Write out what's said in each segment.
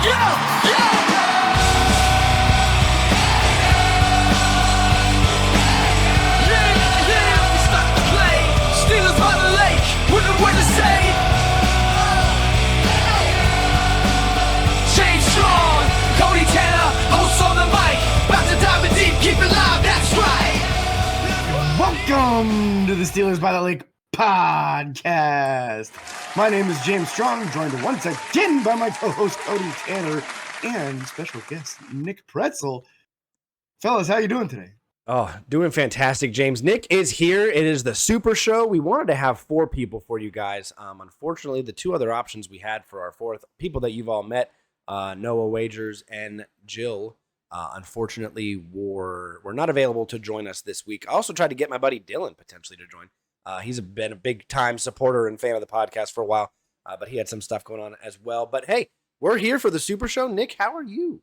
Yeah, yeah. Yeah, we start to play. Steelers by the lake, with the word to say. James Strong, Cody Tanner, hosts on the mic. About to dive in deep, keep it live, that's right. Welcome to the Steelers by the Lake podcast. My name is James Strong, joined once again by my co-host Cody Tanner and special guest Nick Praetzel. Fellas, how you doing today? Oh, doing fantastic, James. Nick is here. It is the Super Show. We wanted to have 4 people for you guys. Unfortunately, the 2 other options we had for our 4th people that you've all met, Noah Wagers and Jill, unfortunately were not available to join us this week. I also tried to get my buddy Dylan potentially to join. He's been a big-time supporter and fan of the podcast for a while, but he had some stuff going on as well. But, hey, we're here for the Super Show. Nick, how are you?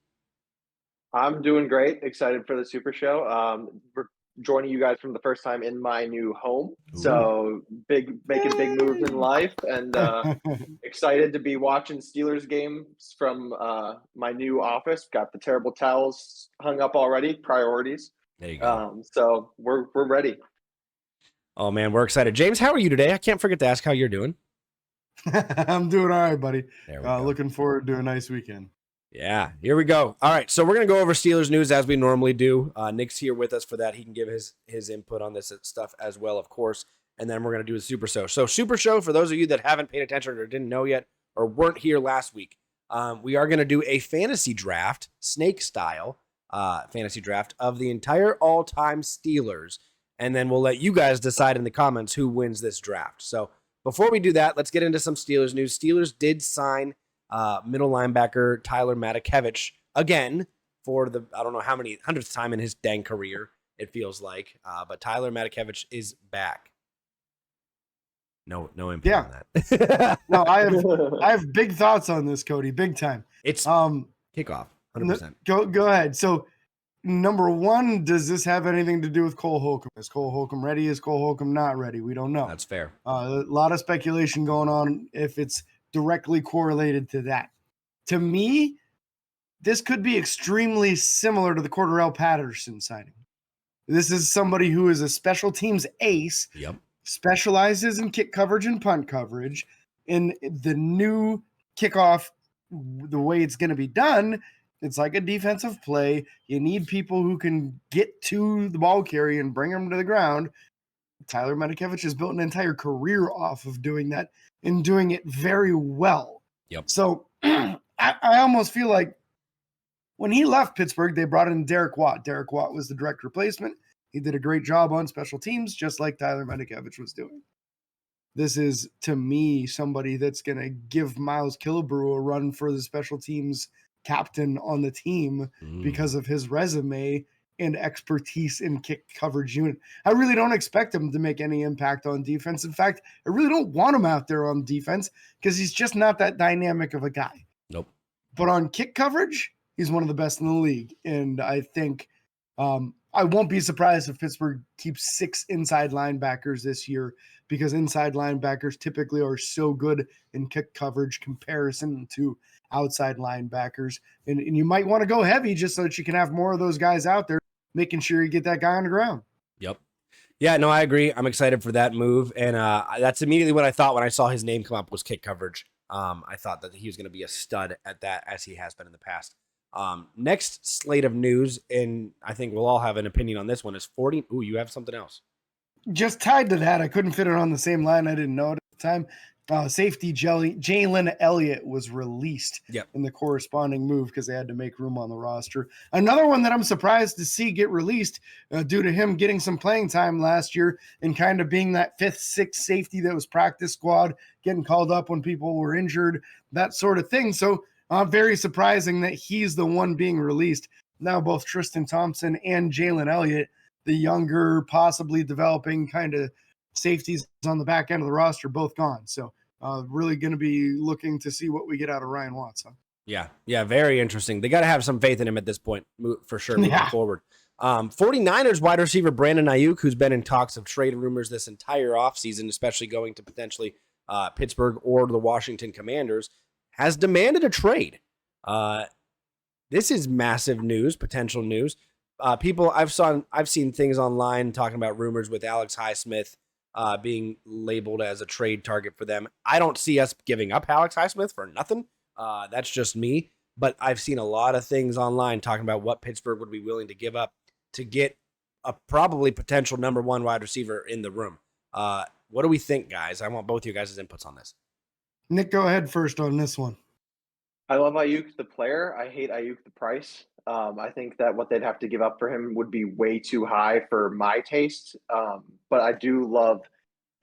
I'm doing great. Excited for the Super Show. We're joining you guys from the first time in my new home. Ooh. So making big moves in life, and excited to be watching Steelers games from my new office. Got the terrible towels hung up already. Priorities. There you go. So we're ready. Oh, man, we're excited. James, how are you today? I can't forget to ask how you're doing. I'm doing all right, buddy. There we go. Looking forward to a nice weekend. Yeah, here we go. All right, so we're going to go over Steelers news as we normally do. Nick's here with us for that. He can give his input on this stuff as well, of course. And then we're going to do a Super Show. So Super Show, for those of you that haven't paid attention or didn't know yet or weren't here last week, we are going to do a fantasy draft, snake-style fantasy draft of the entire all-time Steelers. And then we'll let you guys decide in the comments who wins this draft. So before we do that, let's get into some Steelers news. Steelers did sign middle linebacker Tyler Matakevich again for the, I don't know how many, 100th time in his dang career, it feels like. But Tyler Matakevich is back. No input on that. No, I have big thoughts on this, Cody. Big time. It's kickoff, 100%. Go ahead. So, number one, does this have anything to do with Cole Holcomb? Is Cole Holcomb ready? Is Cole Holcomb not ready? We don't know. That's fair. A lot of speculation going on if it's directly correlated to that. To me, this could be extremely similar to the Cordarrelle Patterson signing. This is somebody who is a special teams ace, specializes in kick coverage and punt coverage. In the new kickoff, the way it's going to be done, it's like a defensive play. You need people who can get to the ball carrier and bring them to the ground. Tyler Matakevich has built an entire career off of doing that and doing it very well. So I almost feel like when he left Pittsburgh, they brought in Derek Watt. Derek Watt was the direct replacement. He did a great job on special teams, just like Tyler Matakevich was doing. This is, to me, somebody that's going to give Miles Killebrew a run for the special teams captain on the team because of his resume and expertise in kick coverage unit. I really don't expect him to make any impact on defense. In fact, I really don't want him out there on defense because he's just not that dynamic of a guy. Nope. But on kick coverage, he's one of the best in the league. And I think I won't be surprised if Pittsburgh keeps 6 inside linebackers this year because inside linebackers typically are so good in kick coverage comparison to outside linebackers. And you might want to go heavy just so that you can have more of those guys out there, making sure you get that guy on the ground. Yep. Yeah, no, I agree. I'm excited for that move. And that's immediately what I thought when I saw his name come up was kick coverage. I thought that he was going to be a stud at that as he has been in the past. Next slate of news, and I think we'll all have an opinion on this one, is 40. Ooh, you have something else. Just tied to that, I couldn't fit it on the same line. I didn't know it at the time. Safety Jalen Elliott was released in the corresponding move because they had to make room on the roster. Another one that I'm surprised to see get released due to him getting some playing time last year and kind of being that 5th, 6th safety that was practice squad, getting called up when people were injured, that sort of thing. So very surprising that he's the one being released. Now both Tristan Thompson and Jalen Elliott, the younger, possibly developing kind of safeties on the back end of the roster, both gone. So really going to be looking to see what we get out of Ryan Watts. Huh? Yeah, very interesting. They got to have some faith in him at this point for sure moving forward. 49ers wide receiver Brandon Ayuk, who's been in talks of trade rumors this entire offseason, especially going to potentially Pittsburgh or the Washington Commanders, has demanded a trade. This is massive news, potential news. People, I've seen things online talking about rumors with Alex Highsmith being labeled as a trade target for them. I don't see us giving up Alex Highsmith for nothing. That's just me. But I've seen a lot of things online talking about what Pittsburgh would be willing to give up to get a probably potential number one wide receiver in the room. What do we think, guys? I want both of you guys' inputs on this. Nick, go ahead first on this one. I love Ayuk the player. I hate Ayuk the price. I think that what they'd have to give up for him would be way too high for my taste. But I do love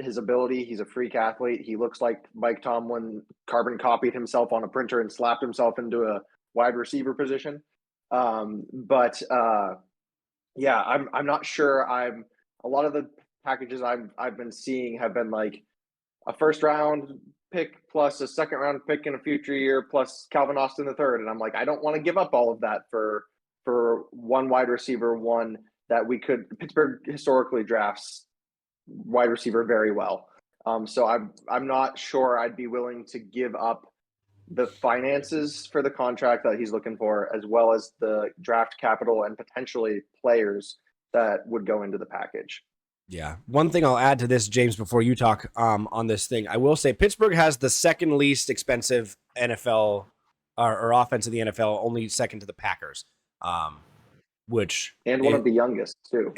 his ability. He's a freak athlete. He looks like Mike Tomlin carbon copied himself on a printer and slapped himself into a wide receiver position. Yeah, I'm not sure. A lot of the packages I've been seeing have been like a first round pick plus a second round pick in a future year plus Calvin Austin the third, and I'm like, I don't want to give up all of that for one wide receiver, one that we could. Pittsburgh historically drafts wide receiver very well, so I'm not sure I'd be willing to give up the finances for the contract that he's looking for, as well as the draft capital and potentially players that would go into the package. Yeah. One thing I'll add to this, James, before you talk on this thing, I will say Pittsburgh has the second least expensive NFL or offense in the NFL, only second to the Packers, which one of the youngest too,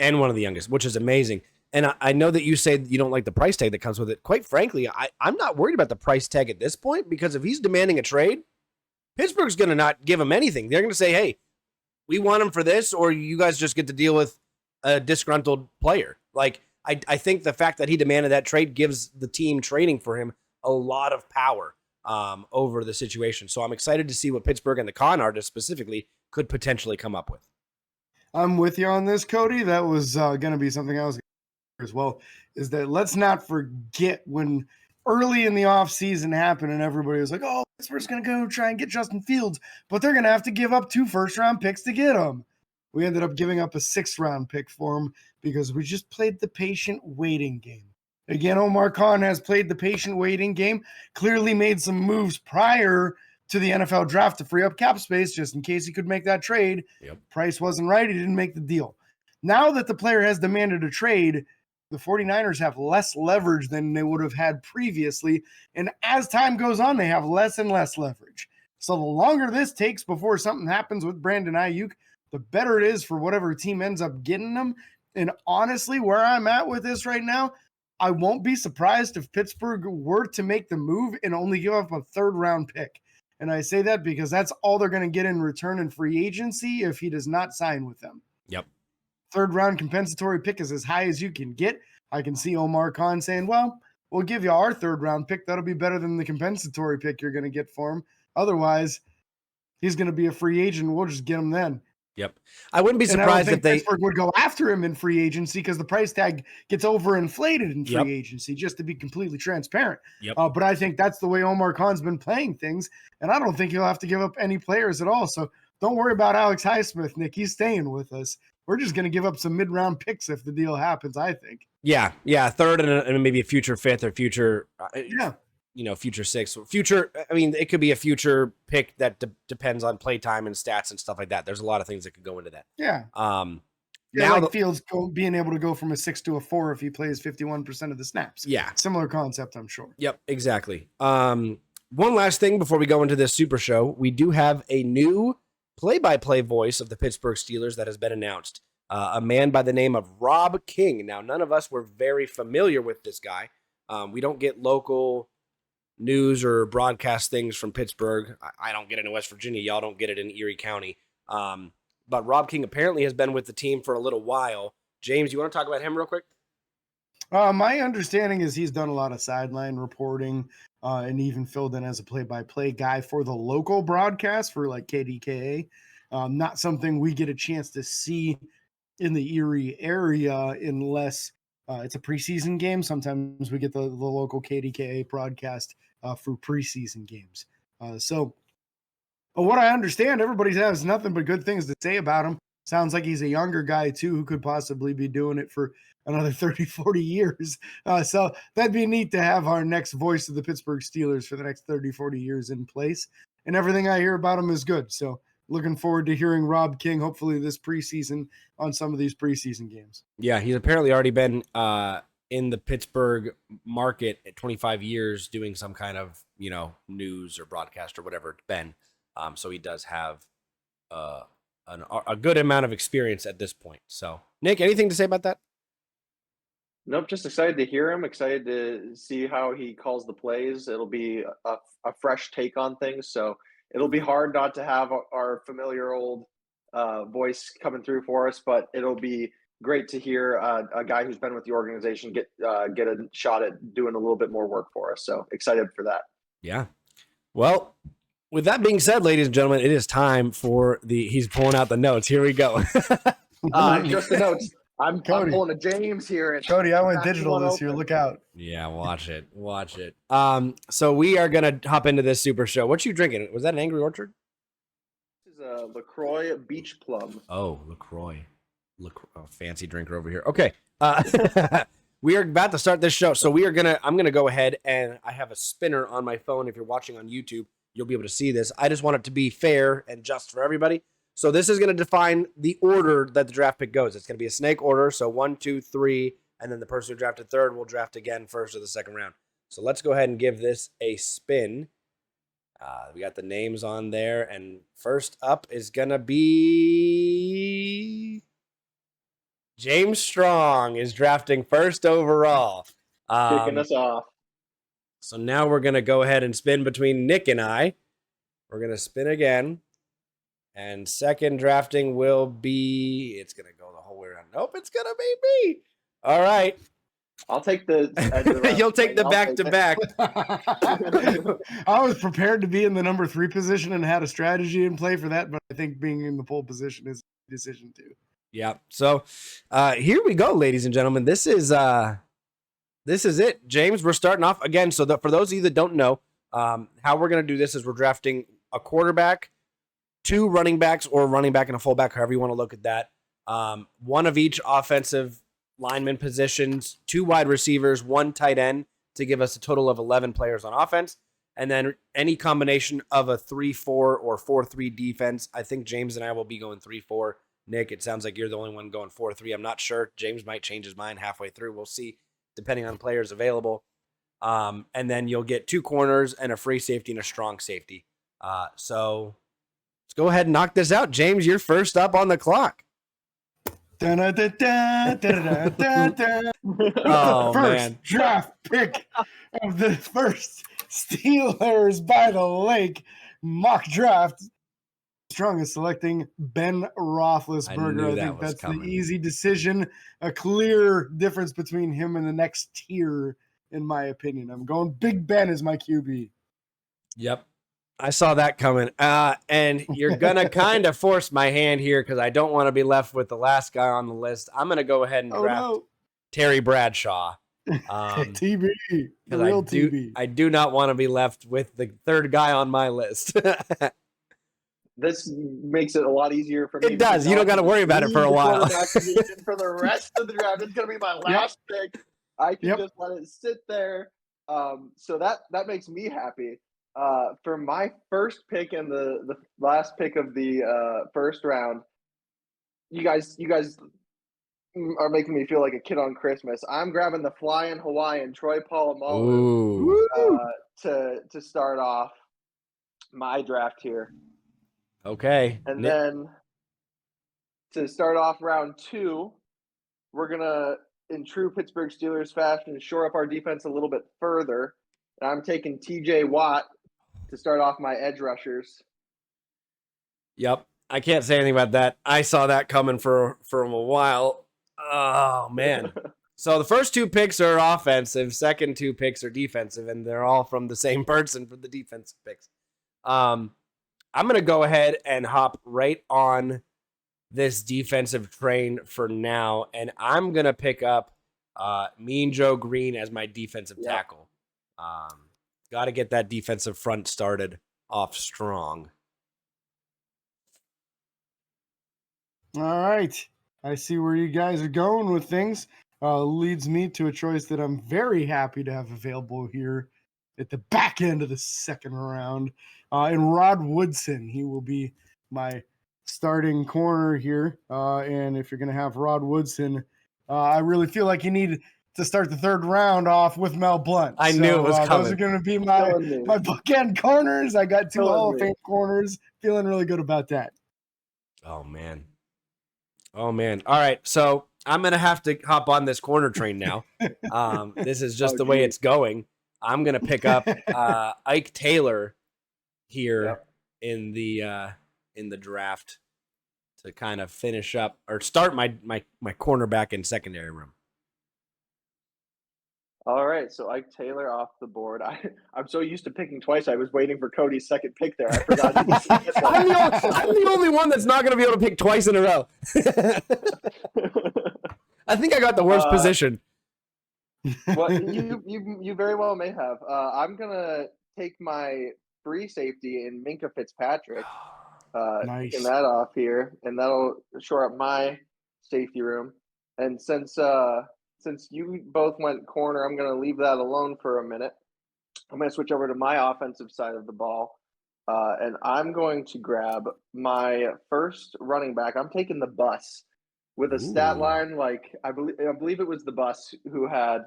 which is amazing. And I know that you say you don't like the price tag that comes with it. Quite frankly, I'm not worried about the price tag at this point, because if he's demanding a trade, Pittsburgh's going to not give him anything. They're going to say, hey, we want him for this, or you guys just get to deal with a disgruntled player. Like, I think the fact that he demanded that trade gives the team trading for him a lot of power over the situation. So I'm excited to see what Pittsburgh and the con artist specifically could potentially come up with. I'm with you on this, Cody. That was going to be something I was as well, is that let's not forget when early in the offseason happened and everybody was like, oh, Pittsburgh's going to go try and get Justin Fields, but they're going to have to give up 2 first-round picks to get him. We ended up giving up a 6th-round pick for him because we just played the patient waiting game. Again, Omar Khan has played the patient waiting game, clearly made some moves prior to the NFL draft to free up cap space just in case he could make that trade. Yep. Price wasn't right. He didn't make the deal. Now that the player has demanded a trade, the 49ers have less leverage than they would have had previously. And as time goes on, they have less and less leverage. So the longer this takes before something happens with Brandon Ayuk, the better it is for whatever team ends up getting them. And honestly, where I'm at with this right now, I won't be surprised if Pittsburgh were to make the move and only give up a 3rd-round pick. And I say that because that's all they're going to get in return in free agency if he does not sign with them. Yep. 3rd-round compensatory pick is as high as you can get. I can see Omar Khan saying, well, we'll give you our 3rd-round pick. That'll be better than the compensatory pick you're going to get for him. Otherwise, he's going to be a free agent. We'll just get him then. Yep. I wouldn't be surprised if Pittsburgh would go after him in free agency because the price tag gets overinflated in free agency, just to be completely transparent. Yep. But I think that's the way Omar Khan's been playing things, and I don't think he'll have to give up any players at all. So don't worry about Alex Highsmith, Nick. He's staying with us. We're just going to give up some mid-round picks if the deal happens, I think. Yeah, 3rd and maybe a future 5th or future future 6th. Future, I mean, it could be a future pick that depends on play time and stats and stuff like that. There's a lot of things that could go into that. Yeah. Now like Fields being able to go from a 6 to a 4 if he plays 51% of the snaps. Yeah. Similar concept, I'm sure. Yep, exactly. One last thing before we go into this super show. We do have a new play-by-play voice of the Pittsburgh Steelers that has been announced. A man by the name of Rob King. Now, none of us were very familiar with this guy. We don't get local news or broadcast things from Pittsburgh. I don't get it in West Virginia. Y'all don't get it in Erie County. But Rob King apparently has been with the team for a little while. James, you want to talk about him real quick? My understanding is he's done a lot of sideline reporting and even filled in as a play-by-play guy for the local broadcast for like KDKA. Not something we get a chance to see in the Erie area unless it's a preseason game. Sometimes we get the local KDKA broadcast for preseason games. So what I understand, everybody has nothing but good things to say about him. Sounds like he's a younger guy, too, who could possibly be doing it for another 30, 40 years. So that'd be neat to have our next voice of the Pittsburgh Steelers for the next 30, 40 years in place. and everything I hear about him is good. So looking forward to hearing Rob King, hopefully this preseason, on some of these preseason games. Yeah, he's apparently already been in the Pittsburgh market at 25 years doing some kind of, news or broadcast or whatever it's been. So he does have a good amount of experience at this point. So, Nick, anything to say about that? Nope, just excited to hear him, excited to see how he calls the plays. It'll be a fresh take on things, so it'll be hard not to have our familiar old voice coming through for us, but it'll be great to hear a guy who's been with the organization get a shot at doing a little bit more work for us. So excited for that. Yeah. Well, with that being said, ladies and gentlemen, it is time for he's pulling out the notes. Here we go. Just the notes. I'm pulling a James here. Cody, I went digital this year. Look out. Yeah, watch it. So we are going to hop into this super show. What you drinking? Was that an Angry Orchard? This is a LaCroix Beach Plum. Oh, LaCroix. Fancy drinker over here. Okay. We are about to start this show. So I'm going to go ahead, and I have a spinner on my phone. If you're watching on YouTube, you'll be able to see this. I just want it to be fair and just for everybody. So this is going to define the order that the draft pick goes. It's going to be a snake order. So 1, 2, 3, and then the person who drafted third will draft again first or the second round. So let's go ahead and give this a spin. We got the names on there, and first up is going to be James Strong is drafting first overall. Kicking us off. So now we're going to go ahead and spin between Nick and I. We're going to spin again. And second drafting will be, it's going to go the whole way around. Nope, it's going to be me. All right. I'll take the You'll take the back-to-back. I was prepared to be in the number 3 position and had a strategy in play for that, but I think being in the pole position is a decision too. Yeah. So here we go, ladies and gentlemen. This is it. James, we're starting off again. So for those of you that don't know, how we're going to do this is we're drafting a quarterback, 2 running backs, or a running back and a fullback, however you want to look at that. 1 of each offensive lineman positions, 2 wide receivers, 1 tight end to give us a total of 11 players on offense. And then any combination of a 3-4 or 4-3 defense. I think James and I will be going 3-4. Nick, it sounds like you're the only one going 4-3. I'm not sure. James might change his mind halfway through. We'll see, depending on players available. And then you'll get 2 corners and a free safety and a strong safety. So let's go ahead and knock this out. James, you're first up on the clock. Oh, first draft pick of the first Steelers by the Lake mock draft. Strong is selecting Ben Roethlisberger. I think that's the easy decision. A clear difference between him and the next tier, in my opinion. I'm going Big Ben as my QB. Yep. I saw that coming. And you're going to kind of force my hand here because I don't want to be left with the last guy on the list. I'm going to go ahead and draft Terry Bradshaw. TB. The real TB. I do not want to be left with the third guy on my list. This makes it a lot easier for me. It does. You don't got to worry about it for a while. For the rest of the draft, it's going to be my last pick. I can just let it sit there. So that makes me happy. For my first pick and the last pick of the first round, you guys are making me feel like a kid on Christmas. I'm grabbing the flying Hawaiian Troy Polamalu to start off my draft here. Okay. And then to start off round 2, we're going to, in true Pittsburgh Steelers fashion, shore up our defense a little bit further. And I'm taking TJ Watt to start off my edge rushers. Yep. I can't say anything about that. I saw that coming for a while. Oh, man. So the first 2 picks are offensive. Second 2 picks are defensive, and they're all from the same person for the defensive picks. I'm going to go ahead and hop right on this defensive train for now, and I'm going to pick up Mean Joe Greene as my defensive tackle. Got to get that defensive front started off strong. All right. I see where you guys are going with things. Leads me to a choice that I'm very happy to have available here at the back end of the second round. And Rod Woodson, he will be my starting corner here. And if you're going to have Rod Woodson, I really feel like you need to start the third round off with Mel Blount. I knew it was coming. Those are going to be my bookend corners. I got two Hall of Fame corners. Feeling really good about that. Oh, man. All right, so I'm going to have to hop on this corner train now. This is just the way it's going. I'm going to pick up Ike Taylor here in the draft to kind of finish up or start my cornerback and secondary room. All right, so Ike Taylor off the board. I'm so used to picking twice. I was waiting for Cody's second pick there. I forgot. I'm the only one that's not going to be able to pick twice in a row. I think I got the worst position. Well, you very well may have. I'm gonna take my free safety in Minkah Fitzpatrick. Nice. Taking that off here, and that'll shore up my safety room. And since you both went corner, I'm going to leave that alone for a minute. I'm going to switch over to my offensive side of the ball, and I'm going to grab my first running back. I'm taking the Bus with a stat line like I believe it was the Bus who had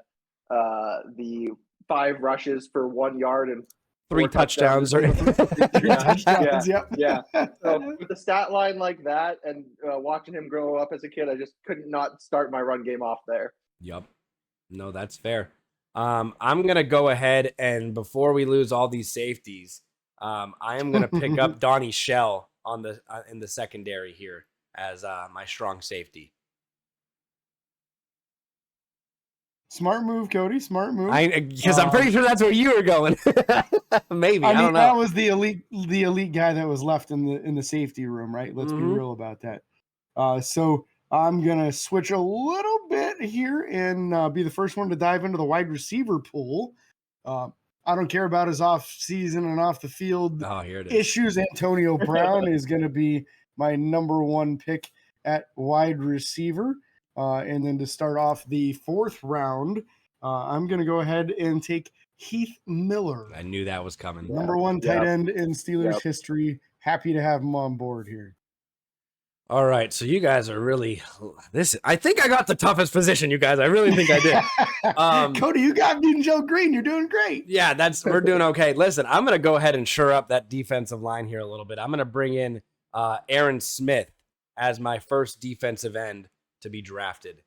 the 5 rushes for 1 yard and 3 touchdowns. Touchdowns. Yeah. So with a stat line like that and watching him grow up as a kid, I just couldn't not start my run game off there. Yep. No, that's fair. I'm going to go ahead and before we lose all these safeties, I am going to pick up Donnie Shell on the in the secondary here as my strong safety. Smart move, Cody. Smart move. Because I'm pretty sure that's where you were going. Maybe I don't know. That was the elite guy that was left in the safety room, right? Let's be real about that. So I'm gonna switch a little bit here and be the first one to dive into the wide receiver pool. I don't care about his off season and off the field issues. Antonio Brown is going to be my number 1 pick at wide receiver. And then to start off the 4th round, I'm going to go ahead and take Heath Miller. I knew that was coming. Number 1 tight end in Steelers history. Happy to have him on board here. All right, so you guys are really I think I got the toughest position, you guys. I really think I did. Cody, you got me and Joe Greene. You're doing great. Yeah, we're doing okay. Listen, I'm going to go ahead and shore up that defensive line here a little bit. I'm going to bring in Aaron Smith as my first defensive end to be drafted.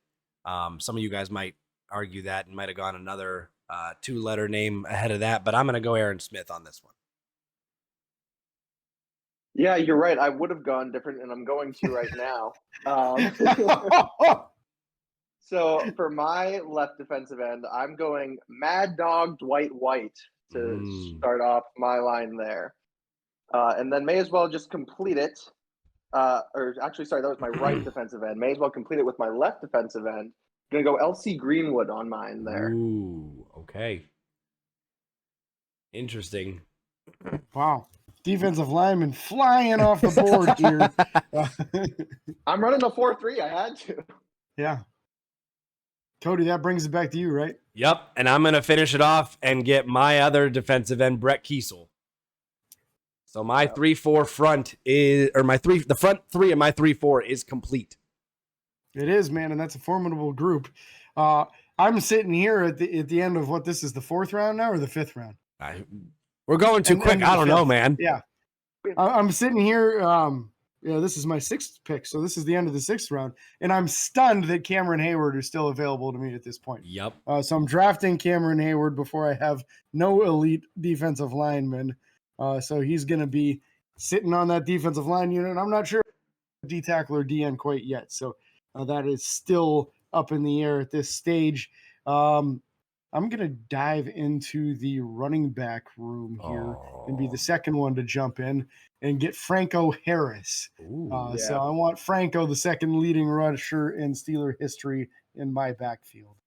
Some of you guys might argue that and might have gone another 2-letter name ahead of that, but I'm going to go Aaron Smith on this one. Yeah, you're right. I would have gone different, and I'm going to right now. So for my left defensive end, I'm going Mad Dog Dwight White to start off my line there. And then may as well just complete it. That was my right defensive end. May as well complete it with my left defensive end. I'm going to go LC Greenwood on mine there. Ooh, okay. Interesting. Wow. Defensive lineman flying off the board here. I'm running a 4-3. I had to. Yeah. Cody, that brings it back to you, right? Yep. And I'm going to finish it off and get my other defensive end, Brett Kiesel. So my 3-4 front is, or the front 3 of my 3-4 is complete. It is, man, and that's a formidable group. I'm sitting here at the end of what, this is the 4th round now or the 5th round? We're going too quick. I don't know, man. Yeah. I'm sitting here. This is my 6th pick. So this is the end of the 6th round. And I'm stunned that Cameron Heyward is still available to me at this point. Yep. So I'm drafting Cameron Heyward before I have no elite defensive lineman. So he's going to be sitting on that defensive line unit. And I'm not sure D tackle or DN quite yet. So that is still up in the air at this stage. I'm going to dive into the running back room here and be the second one to jump in and get Franco Harris. So I want Franco, the second leading rusher in Steeler history, in my backfield.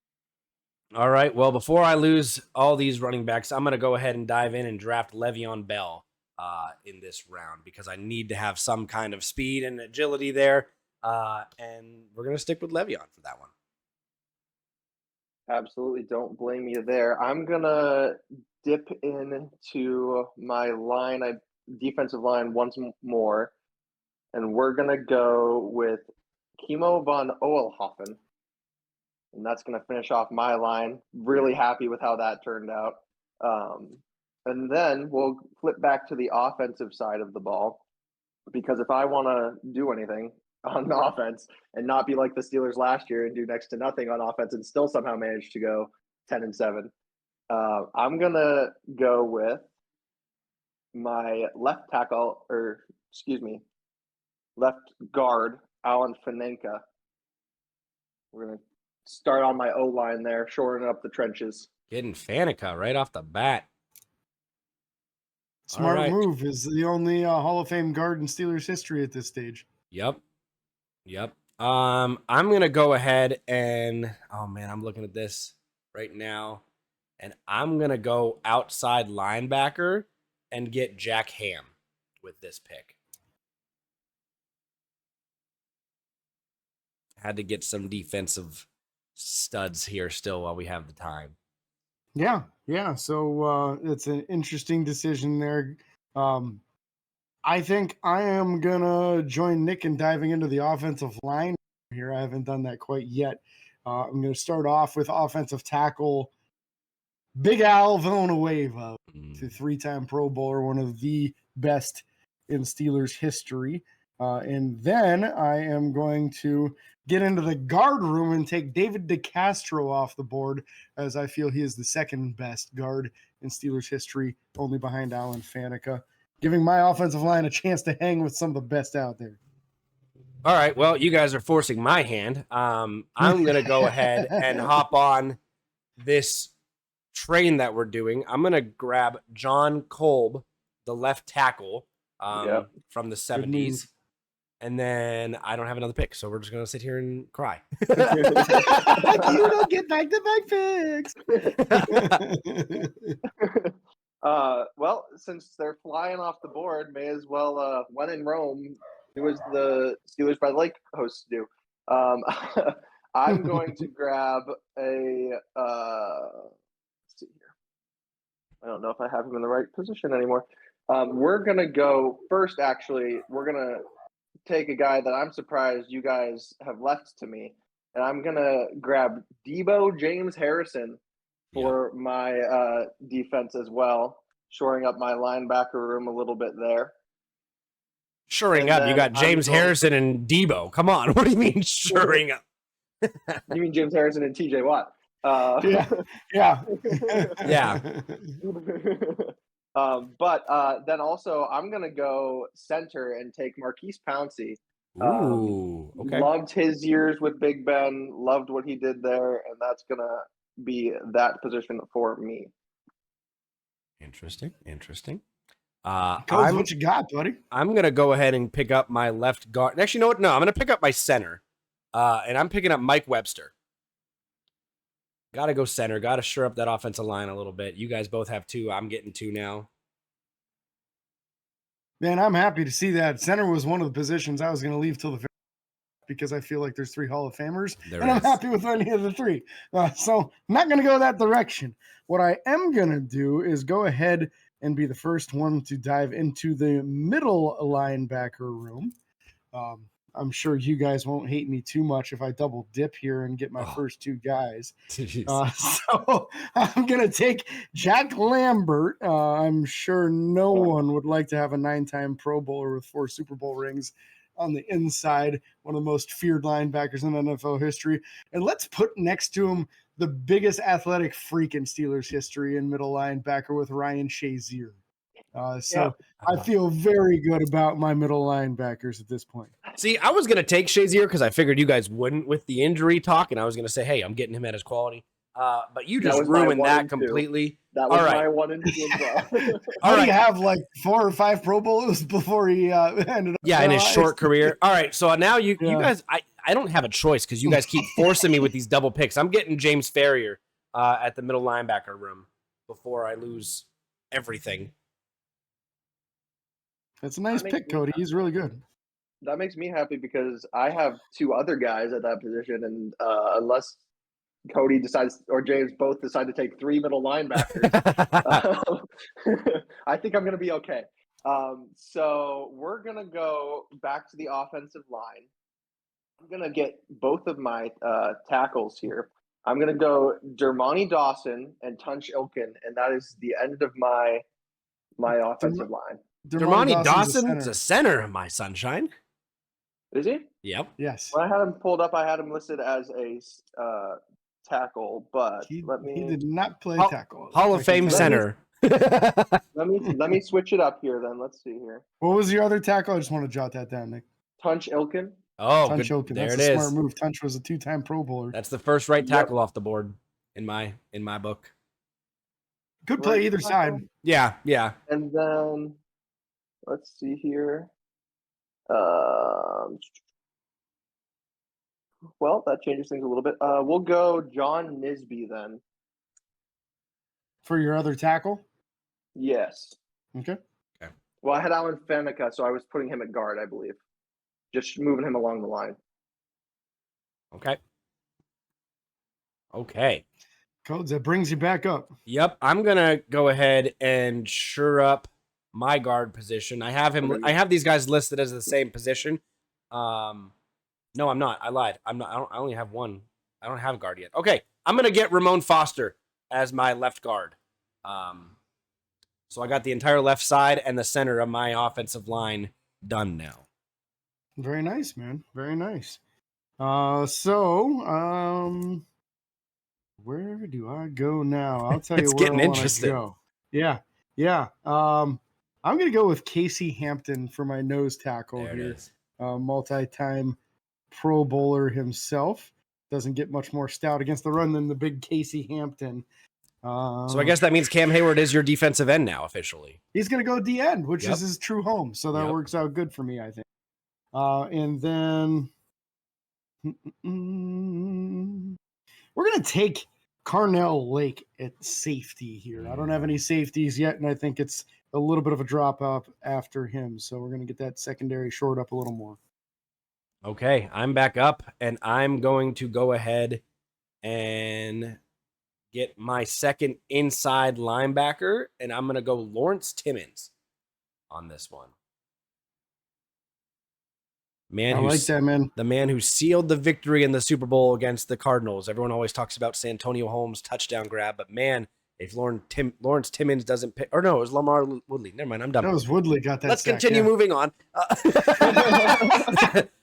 All right. Well, before I lose all these running backs, I'm going to go ahead and dive in and draft Le'Veon Bell in this round because I need to have some kind of speed and agility there. And we're going to stick with Le'Veon for that one. Absolutely. Don't blame me there. I'm going to dip into my defensive line once more, and we're gonna go with Kimo von Oelhoffen, and that's gonna finish off my line. Really happy with how that turned out. And then we'll flip back to the offensive side of the ball, because if I want to do anything on offense and not be like the Steelers last year and do next to nothing on offense and still somehow manage to go 10-7, I'm gonna go with my left guard, Alan Fanenka. We're gonna start on my O line there, shoring up the trenches. Getting Faneca right off the bat. Smart All right. move. Is the only Hall of Fame guard in Steelers history at this stage. Yep. I'm gonna go ahead and I'm looking at this right now, and I'm gonna go outside linebacker and get Jack Ham with this pick. Had to get some defensive studs here still while we have the time. Yeah. So it's an interesting decision there. I think I am gonna join Nick in diving into the offensive line here. I haven't done that quite yet. I'm gonna start off with offensive tackle Big Al Villanueva, the 3-time Pro Bowler, one of the best in Steelers history. And then I am going to get into the guard room and take David Decastro off the board, as I feel he is the second best guard in Steelers history, only behind Alan Faneca, giving my offensive line a chance to hang with some of the best out there. All right, well, you guys are forcing my hand. I'm going to go ahead and hop on this train that we're doing. I'm going to grab John Kolb, the left tackle from the 70s. And then I don't have another pick, so we're just going to sit here and cry. You don't get back-to-back picks. Well, since they're flying off the board, may as well, when in Rome, do as the Steelers by the Lake hosts do. I'm going to grab a let's see here. I don't know if I have him in the right position anymore. We're going to go first, actually. We're going to take a guy that I'm surprised you guys have left to me, and I'm going to grab Debo James Harrison for my defense as well, shoring up my linebacker room a little bit there. Shoring up? You got James Harrison and Debo. Come on. What do you mean shoring up? You mean James Harrison and TJ Watt? Yeah. But then also I'm going to go center and take Marquise Pouncey. Ooh, okay. Loved his years with Big Ben, loved what he did there, and that's going to be that position for me. Interesting. Coach, what you got, buddy? I'm going to go ahead and pick up my left guard. Actually, you know what? No, I'm going to pick up my center, and I'm picking up Mike Webster. Got to go center. Got to shore up that offensive line a little bit. You guys both have 2. I'm getting 2 now. Man, I'm happy to see that. Center was one of the positions I was going to leave till the very because I feel like there's 3 Hall of Famers, I'm happy with any of the 3. So I'm not going to go that direction. What I am going to do is go ahead and be the first one to dive into the middle linebacker room. I'm sure you guys won't hate me too much if I double dip here and get my first 2 guys. So I'm going to take Jack Lambert. I'm sure no one would like to have a 9-time Pro Bowler with 4 Super Bowl rings on the inside, one of the most feared linebackers in NFL history. And let's put next to him the biggest athletic freak in Steelers history in middle linebacker with Ryan Shazier. I feel very good about my middle linebackers at this point. See, I was going to take Shazier because I figured you guys wouldn't with the injury talk, and I was going to say, hey, I'm getting him at his quality. But you just ruined that completely. That was my 1 and 2 as well. How do you have like 4 or 5 Pro Bowls before he ended up? Yeah, in his short career. All right, so now you guys, I don't have a choice because you guys keep forcing me with these double picks. I'm getting James Ferrier at the middle linebacker room before I lose everything. That's a nice pick, Cody. He's really good. That makes me happy because I have 2 other guys at that position, and unless Cody decides or James both decide to take 3 middle linebackers, I think I'm going to be okay. So we're going to go back to the offensive line. I'm going to get both of my tackles here. I'm going to go Dermontti Dawson and Tunch Ilkin, and that is the end of my offensive line. Dermontti Dawson's Dawson's a center, my sunshine. Is he? Yep. Yes. When I had him pulled up, I had him listed as a tackle, but He let did not play tackle. Hall of Fame center. me switch it up here then. Let's see here. What was your other tackle? I just want to jot that down, Nick. Tunch Ilkin. Oh, Tunch good. Ilkin. There That's it a is. smart move. Tunch was a 2-time Pro Bowler. That's the first right tackle off the board in my book. Good play either side. Yeah. And then let's see here. Well, that changes things a little bit. We'll go John Nisby then. For your other tackle? Yes. Okay. Well, I had Alan Faneca, so I was putting him at guard, I believe. Just moving him along the line. Okay. Codes, that brings you back up. Yep. I'm gonna go ahead and sure up my guard position. I have these guys listed as the same position. No, I'm not. I lied. I'm not. I only have one. I don't have a guard yet. Okay. I'm gonna get Ramon Foster as my left guard. So I got the entire left side and the center of my offensive line done now. Very nice, man. Very nice. Where do I go now? I'll tell you It's where getting I want to interesting. go. Yeah. I'm gonna go with Casey Hampton for my nose tackle There it here. is. Multi-time Pro Bowler himself. Doesn't get much more stout against the run than the big Casey Hampton. So I guess that means Cam Heyward is your defensive end now officially. He's going to go D end, which Yep. is his true home. So that Yep. works out good for me, I think. And then we're going to take Carnell Lake at safety here. I don't have any safeties yet, and I think it's a little bit of a drop off after him. So we're going to get that secondary shored up a little more. Okay, I'm back up, and I'm going to go ahead and get my second inside linebacker, and I'm going to go Lawrence Timmons on this one. I like that, man. The man who sealed the victory in the Super Bowl against the Cardinals. Everyone always talks about Santonio Holmes' touchdown grab, but man, if Lawrence Timmons doesn't pick, or no, it was Lamar Woodley. Never mind, I'm done. That was Woodley got that. Let's sack, continue yeah. moving on.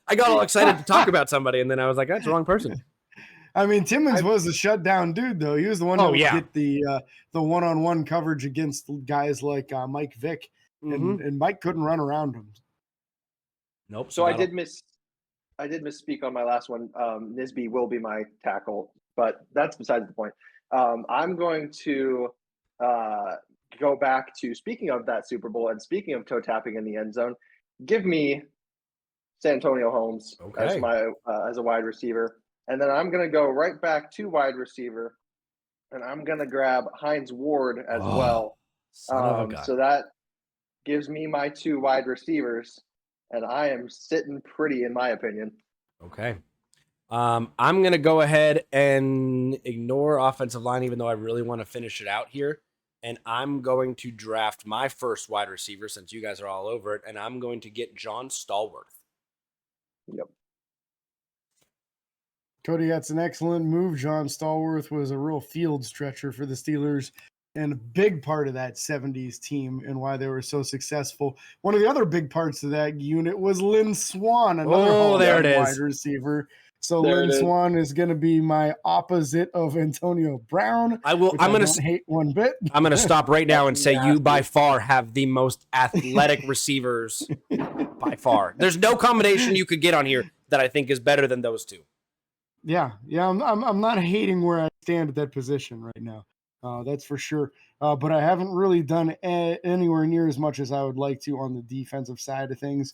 I got all excited to talk about somebody, and then I was like, that's the wrong person. I mean, Timmons was the shutdown dude, though. He was the one that would get the one-on-one coverage against guys like Mike Vick, and Mike couldn't run around him. Nope. So I did misspeak on my last one. Nisby will be my tackle, but that's besides the point. I'm going to go back to, speaking of that Super Bowl and speaking of toe tapping in the end zone, give me Santonio Holmes as my as a wide receiver. And then I'm going to go right back to wide receiver, and I'm going to grab Hines Ward as well. So that gives me my 2 wide receivers, and I am sitting pretty, in my opinion. Okay. I'm going to go ahead and ignore offensive line, even though I really want to finish it out here. And I'm going to draft my first wide receiver, since you guys are all over it, and I'm going to get John Stallworth. Yep. Cody, that's an excellent move. John Stallworth was a real field stretcher for the Steelers and a big part of that 70s team and why they were so successful. One of the other big parts of that unit was Lynn Swann, another wide receiver. So Lynn Swann is going to be my opposite of Antonio Brown. I'm going to hate one bit. I'm going to stop right now and say you by far have the most athletic receivers by far. There's no combination you could get on here that I think is better than those two. Yeah. I'm not hating where I stand at that position right now. That's for sure. But I haven't really done anywhere near as much as I would like to on the defensive side of things.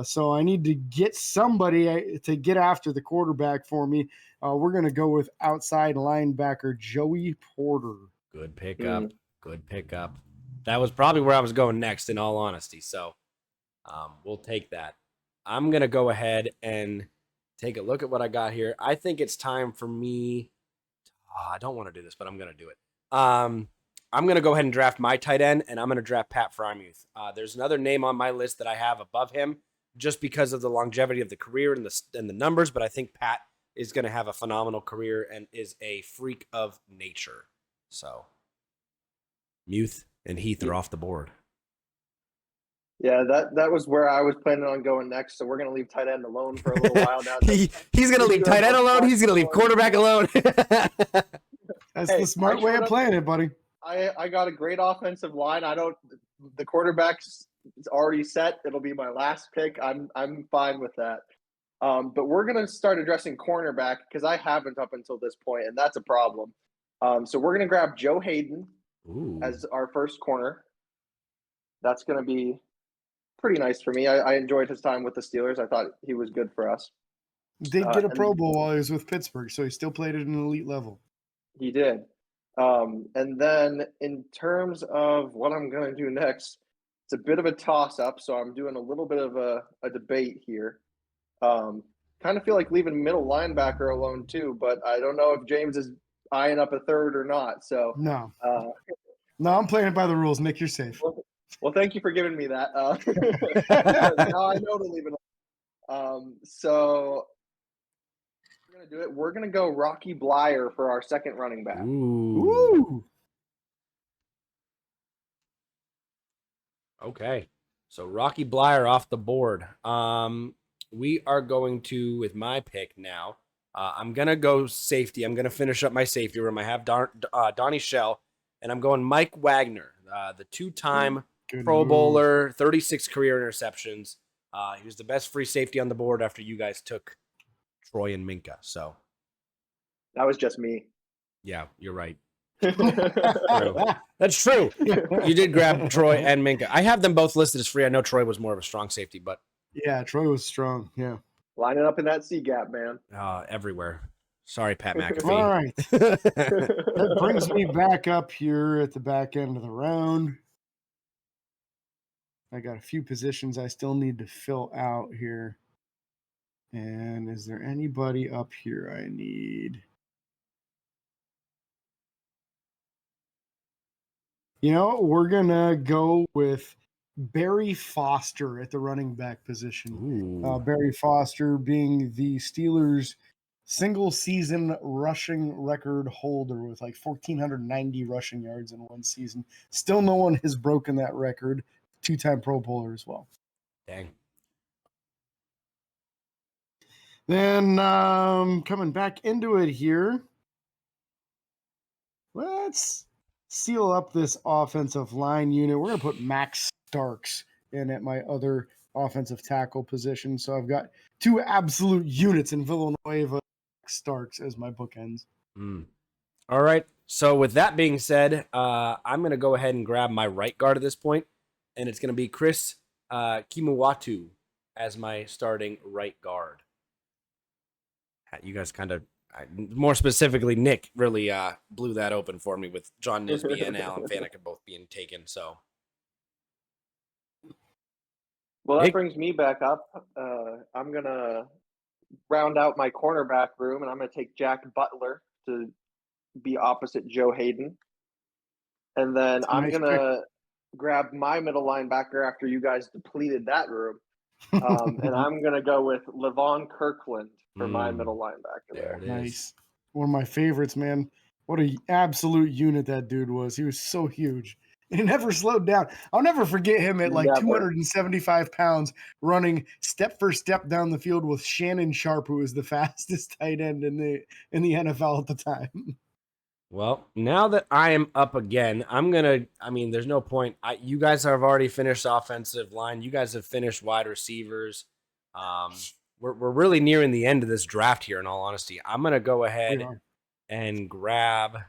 So I need to get somebody to get after the quarterback for me. We're going to go with outside linebacker Joey Porter. Good pickup. Good pickup. That was probably where I was going next, in all honesty. So we'll take that. I'm going to go ahead and take a look at what I got here. I think it's time for me I don't want to do this, but I'm going to do it. I'm going to go ahead and draft my tight end, and I'm going to draft Pat Freiermuth. There's another name on my list that I have above him just because of the longevity of the career and the numbers, but I think Pat is going to have a phenomenal career and is a freak of nature. So, Muth and Heath are off the board. Yeah, that was where I was planning on going next. So we're going to leave tight end alone for a little while now. He's going to leave tight end alone. He's going to leave quarterback alone. That's the smart way of playing it, buddy. I got a great offensive line. The quarterback's already set. It'll be my last pick. I'm fine with that. But we're going to start addressing cornerback because I haven't up until this point, and that's a problem. So we're going to grab Joe Hayden as our first corner. That's going to be pretty nice for me. I enjoyed his time with the Steelers. I thought he was good for us. Did get a Pro Bowl while he was with Pittsburgh, so he still played at an elite level. He did. And then in terms of what I'm going to do next, it's a bit of a toss-up, so I'm doing a little bit of a debate here. Kind of feel like leaving middle linebacker alone too, but I don't know if James is eyeing up a third or not. So no, I'm playing it by the rules. Nick, you're safe. Well, thank you for giving me that. Now I know to leave it. So we're gonna do it. We're gonna go Rocky Bleier for our second running back. Ooh. Okay, so Rocky Bleier off the board. We are going to, with my pick now, I'm going to go safety. I'm going to finish up my safety room. I have Donnie Shell, and I'm going Mike Wagner, the two-time Pro Bowler, 36 career interceptions. He was the best free safety on the board after you guys took Troy and Minka. So that was just me. Yeah, you're right. True. That's true. You did grab Troy and Minka. I have them both listed as free. I know Troy was more of a strong safety, but yeah, Troy was strong. Yeah, lining up in that C gap, man. Everywhere. Sorry, Pat McAfee. All right, that brings me back up here at the back end of the round. I got a few positions I still need to fill out here. And is there anybody up here I need? We're going to go with Barry Foster at the running back position. Barry Foster being the Steelers' single-season rushing record holder with like 1,490 rushing yards in one season. Still no one has broken that record. Two-time Pro Bowler as well. Dang. Then coming back into it here, let's seal up this offensive line unit. We're going to put Max Starks in at my other offensive tackle position. So I've got two absolute units in Villanueva, Starks as my bookends. All right. So with that being said, I'm going to go ahead and grab my right guard at this point, and it's going to be Chris Kimuwatu as my starting right guard. You guys kind of, more specifically, Nick really blew that open for me with John Nisby and Alan Faneca both being taken. So, well, that brings me back up. I'm gonna round out my cornerback room, and I'm gonna take Jack Butler to be opposite Joe Hayden, and then I'm gonna grab my middle linebacker after you guys depleted that room. And I'm going to go with Levon Kirkland for my middle linebacker there. Nice. One of my favorites, man. What an absolute unit that dude was. He was so huge. And he never slowed down. I'll never forget him at like 275 pounds running step for step down the field with Shannon Sharp, who was the fastest tight end in the NFL at the time. Well, now that I am up again, there's no point. You guys have already finished offensive line. You guys have finished wide receivers. We're really nearing the end of this draft here, in all honesty. I'm going to go ahead and grab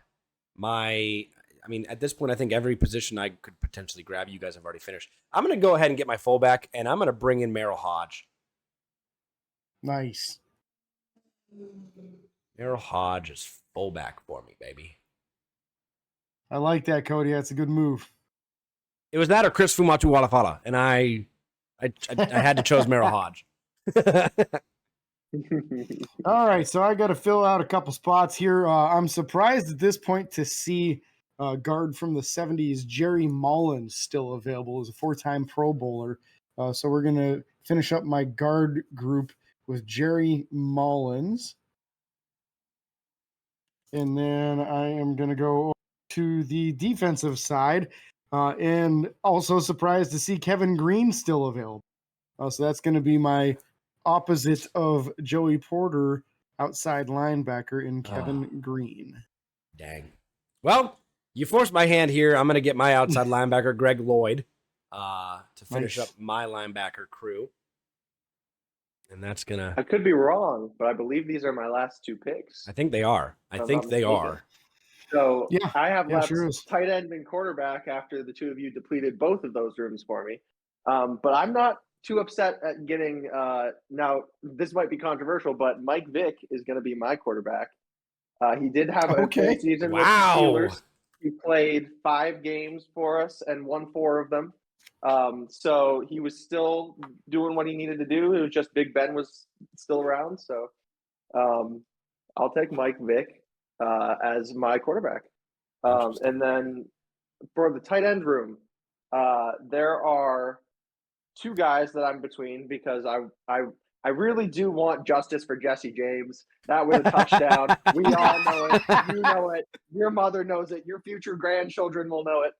at this point, I think every position I could potentially grab, you guys have already finished. I'm going to go ahead and get my fullback, and I'm going to bring in Merrill Hodge. Nice. Merrill Hodge is fullback for me, baby. I like that, Cody. That's a good move. It was that or Chris Fumatu Walafala, and I had to choose Merrill Hodge. All right, so I got to fill out a couple spots here. I'm surprised at this point to see guard from the 70s, Gerry Mullins, still available as a 4-time Pro Bowler. So we're going to finish up my guard group with Gerry Mullins. And then I am going to go to the defensive side, and also surprised to see Kevin Greene still available. So that's going to be my opposite of Joey Porter, outside linebacker, in Kevin Greene. Dang. Well, you forced my hand here. I'm going to get my outside linebacker, Greg Lloyd, to finish up my linebacker crew. And that's going to... I could be wrong, but I believe these are my last 2 picks. I think they are. I think they are. So Yeah, I have left sure tight end and quarterback after the 2 of you depleted both of those rooms for me. But I'm not too upset at getting now this might be controversial, but Mike Vick is going to be my quarterback. He did have a full season with the Steelers. He played 5 games for us and won 4 of them. So he was still doing what he needed to do. It was just Big Ben was still around. So I'll take Mike Vick as my quarterback. And then for the tight end room, there are 2 guys that I'm between because I really do want justice for Jesse James. That was a touchdown. We all know it. You know it. Your mother knows it. Your future grandchildren will know it.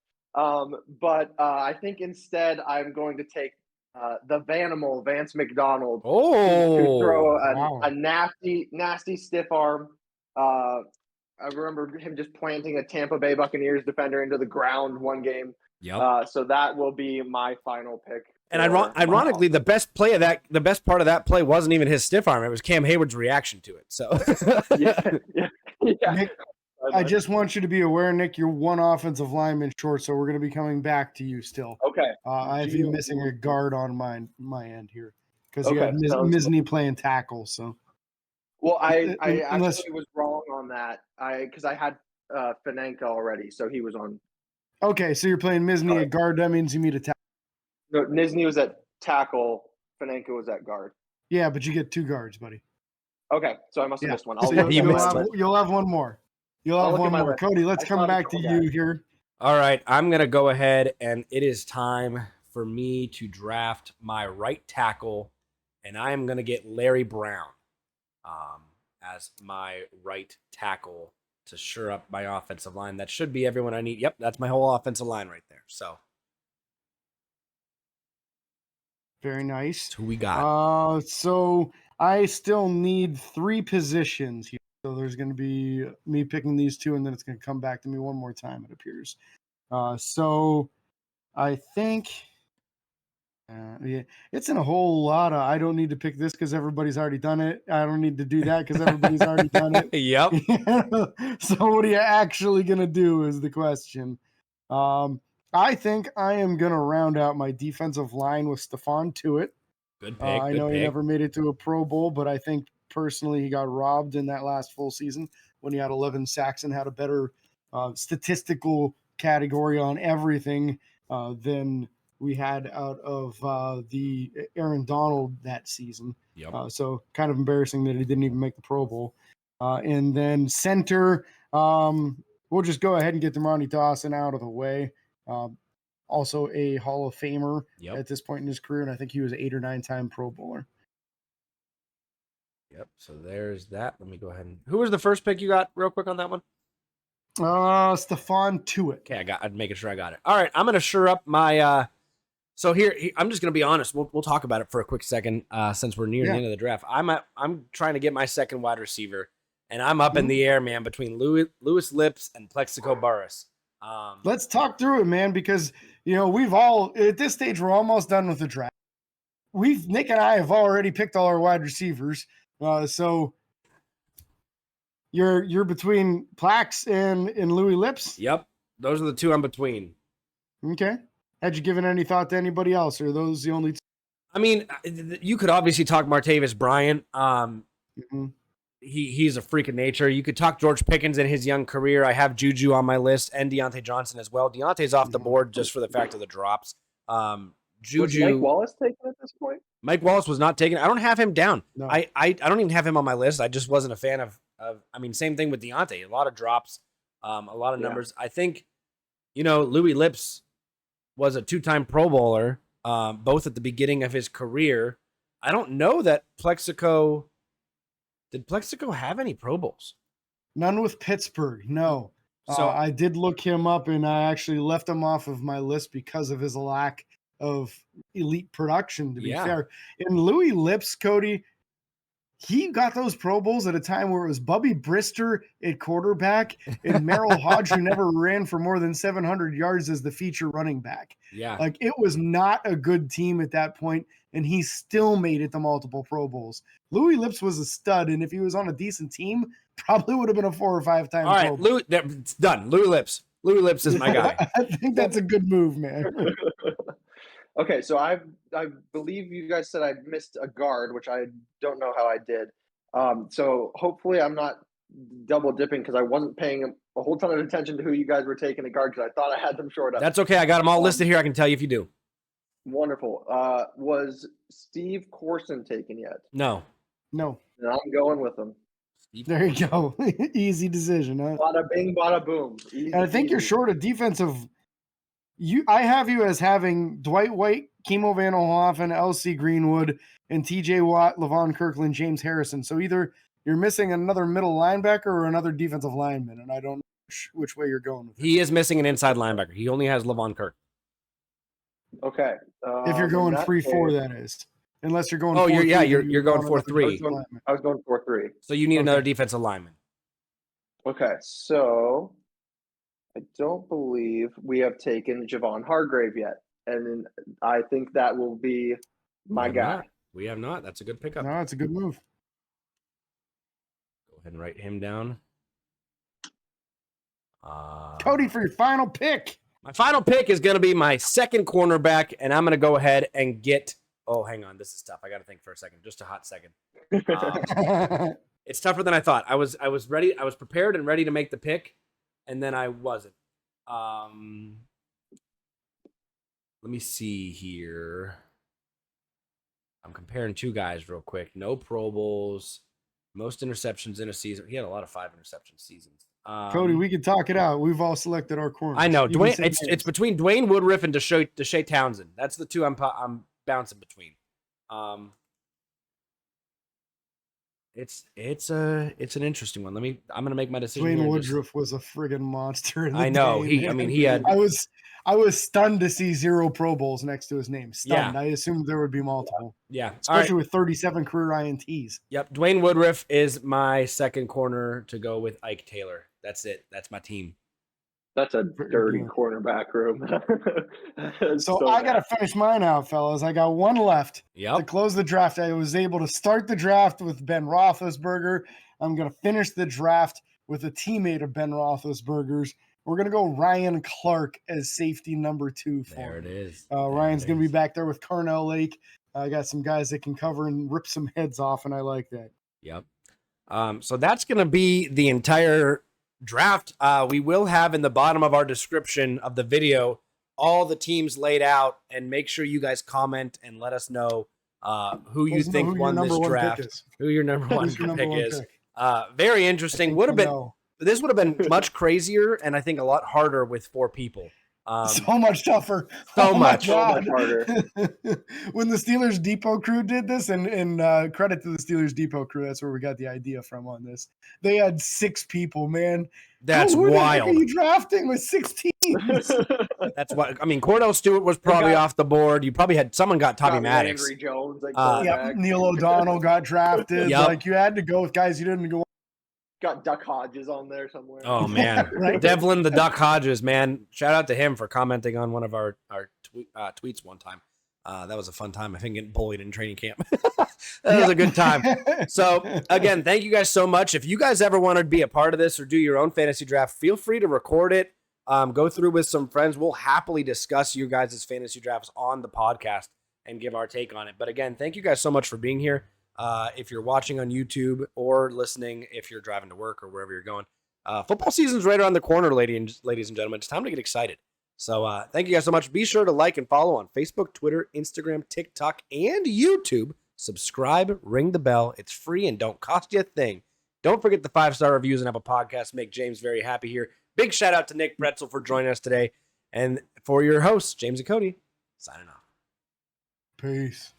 But I think instead I'm going to take the Vanimal, Vance McDonald, who throw a nasty stiff arm. I remember him just planting a Tampa Bay Buccaneers defender into the ground one game. Yep. So that will be my final pick. And ironically, the best part of that play wasn't even his stiff arm. It was Cam Heyward's reaction to it. So yeah. Nick, I just want you to be aware, Nick, you're one offensive lineman short, so we're going to be coming back to you still. Okay. I have you missing a guard on my end here because you have Misney playing tackle. So. Well, I actually was wrong on that. Because I had Fanenka already, so he was on. Okay, so you're playing Misney at guard. That means you meet a tackle. No, Misney was at tackle. Fanenka was at guard. Yeah, but you get 2 guards, buddy. Okay, so I must have missed one. So you'll have one more. You'll have one more. Cody, let's come back to you here. All right, I'm going to go ahead, and it is time for me to draft my right tackle, and I am going to get Larry Brown as my right tackle to shore up my offensive line. That should be everyone I need. Yep, that's my whole offensive line right there. So very nice. That's who we got. So I still need 3 positions here. So there's going to be me picking these 2, and then it's going to come back to me one more time, it appears. So I think it's in a whole lot of I don't need to pick this because everybody's already done it. I don't need to do that because everybody's already done it. Yep. So what are you actually going to do is the question. I think I am going to round out my defensive line with Stephon Tuitt. Good pick. I know he never made it to a Pro Bowl, but I think personally he got robbed in that last full season when he had 11 sacks and had a better statistical category on everything than we had out of the Aaron Donald that season. Yep. So kind of embarrassing that he didn't even make the Pro Bowl. And then center, we'll just go ahead and get Dermontti Dawson out of the way. Also a Hall of Famer at this point in his career, and I think he was an 8 or 9-time Pro Bowler. Yep. So there's that. Let me go ahead and. Who was the first pick you got, real quick, on that one? Stephon Tuitt. Okay, I'm making sure I got it. All right, I'm gonna shore up my. So here, I'm just gonna be honest. We'll talk about it for a quick second, since we're near the end of the draft. I'm trying to get my second wide receiver, and I'm up in the air, man, between Lewis Lips and Plexico Burris. Let's talk through it, man, because we've all at this stage we're almost done with the draft. Nick and I have already picked all our wide receivers, so you're between Plax and Louis Lips. Yep, those are the 2 I'm between. Okay, had you given any thought to anybody else, or are those the only 2? I mean, you could obviously talk Martavis Bryant. He's a freak of nature. You could talk George Pickens in his young career. I have Juju on my list and Deontay Johnson as well. Deontay's off the board just for the fact of the drops. Juju. Was Mike Wallace taken at this point? Mike Wallace was not taken. I don't have him down. No. I don't even have him on my list. I just wasn't a fan of I mean, same thing with Deontay. A lot of drops, a lot of numbers. I think, Louis Lips was a 2-time Pro Bowler, both at the beginning of his career. I don't know that Plexico. Did Plexico have any Pro Bowls? None with Pittsburgh. No. So I did look him up, and I actually left him off of my list because of his lack of elite production, to be fair. And Louis Lips, Cody, he got those Pro Bowls at a time where it was Bubby Brister at quarterback and Merrill Hodge, who never ran for more than 700 yards as the feature running back. Yeah. Like, it was not a good team at that point, and he still made it to multiple Pro Bowls. Louis Lips was a stud, and if he was on a decent team, probably would have been a 4 or 5 time all right, Pro Bowl. it's done. Louis Lips. Louis Lips is my guy. I think that's a good move, man. Okay, so I believe you guys said I missed a guard, which I don't know how I did. So hopefully I'm not double dipping because I wasn't paying a whole ton of attention to who you guys were taking a guard because I thought I had them short up. That's okay. I got them all listed here. I can tell you if you do. Wonderful. Was Steve Corson taken yet? No. No. And I'm going with him. There you go. Easy decision, huh? Bada bing, bada boom. Easy, And I think you're short a defensive. I have you as having Dwight White, Kimo Van Olhoffen, LC Greenwood, and TJ Watt, Levon Kirkland, James Harrison. So either you're missing another middle linebacker or another defensive lineman, and I don't know which way you're going with it. He is missing an inside linebacker. He only has Levon Kirk. Okay. If you're going 3-4, that is. Unless you're going 4-3. You're going 4-3. I was going 4-3. So you need another defensive lineman. Okay, so I don't believe we have taken Javon Hargrave yet. And then I think that will be my guy. We have not. That's a good pickup. No, it's a good move. Go ahead and write him down. Cody, for your final pick. My final pick is going to be my second cornerback, and I'm going to go ahead and get. Oh, hang on. This is tough. I got to think for a second. Just a hot second. It's tougher than I thought. I was ready. I was prepared and ready to make the pick, and then I wasn't. Let me see here. I'm comparing two guys real quick. No Pro Bowls, most interceptions in a season. He had a lot of 5 interception seasons. Cody, we can talk it out. We've all selected our corners. I know. It's between Dwayne Woodruff and Deshae Townsend. That's the two I'm bouncing between. It's an interesting one. I'm gonna make my decision. Dwayne Woodruff was a friggin' monster. I know. He had. I was stunned to see 0 Pro Bowls next to his name. Stunned. Yeah. I assumed there would be multiple. Yeah. Especially with 37 career INTs. Yep. Dwayne Woodruff is my second corner to go with Ike Taylor. That's it. That's my team. That's a dirty cornerback room. So I got to finish mine out, fellas. I got one left to close the draft. I was able to start the draft with Ben Roethlisberger. I'm going to finish the draft with a teammate of Ben Roethlisberger's. We're going to go Ryan Clark as safety number 2 for There it is. Ryan's going to be back there with Carnell Lake. I got some guys that can cover and rip some heads off, and I like that. Yep. So that's going to be the entire draft. We will have in the bottom of our description of the video all the teams laid out, and make sure you guys comment and let us know who you think won this draft. Who your number one pick is. Very interesting. This would have been much crazier and I think a lot harder with 4 people. So much tougher. So much harder. When the Steelers Depot crew did this, and credit to the Steelers Depot crew, that's where we got the idea from on this. They had 6 people, man. That's who wild. Are you drafting with 6 teams? That's what I mean. Cordell Stewart was probably off the board. You probably had someone got Tommy Maddox. Landry Jones, Neil O'Donnell got drafted. Yep. Like, you had to go with guys you didn't go. Got Duck Hodges on there somewhere. Oh man, Right? Devlin the Duck Hodges, man. Shout out to him for commenting on one of our tweets one time. That was a fun time. I think getting bullied in training camp. That was a good time. So again, thank you guys so much. If you guys ever want to be a part of this or do your own fantasy draft, feel free to record it. Go through with some friends. We'll happily discuss you guys' fantasy drafts on the podcast and give our take on it. But again, thank you guys so much for being here. If you're watching on YouTube or listening, if you're driving to work or wherever you're going, football season's right around the corner, ladies and gentlemen. It's time to get excited. So thank you guys so much. Be sure to like and follow on Facebook, Twitter, Instagram, TikTok, and YouTube. Subscribe, ring the bell. It's free and don't cost you a thing. Don't forget the 5-star reviews and Apple Podcasts. Make James very happy here. Big shout out to Nick Praetzel for joining us today. And for your hosts, James and Cody, signing off. Peace.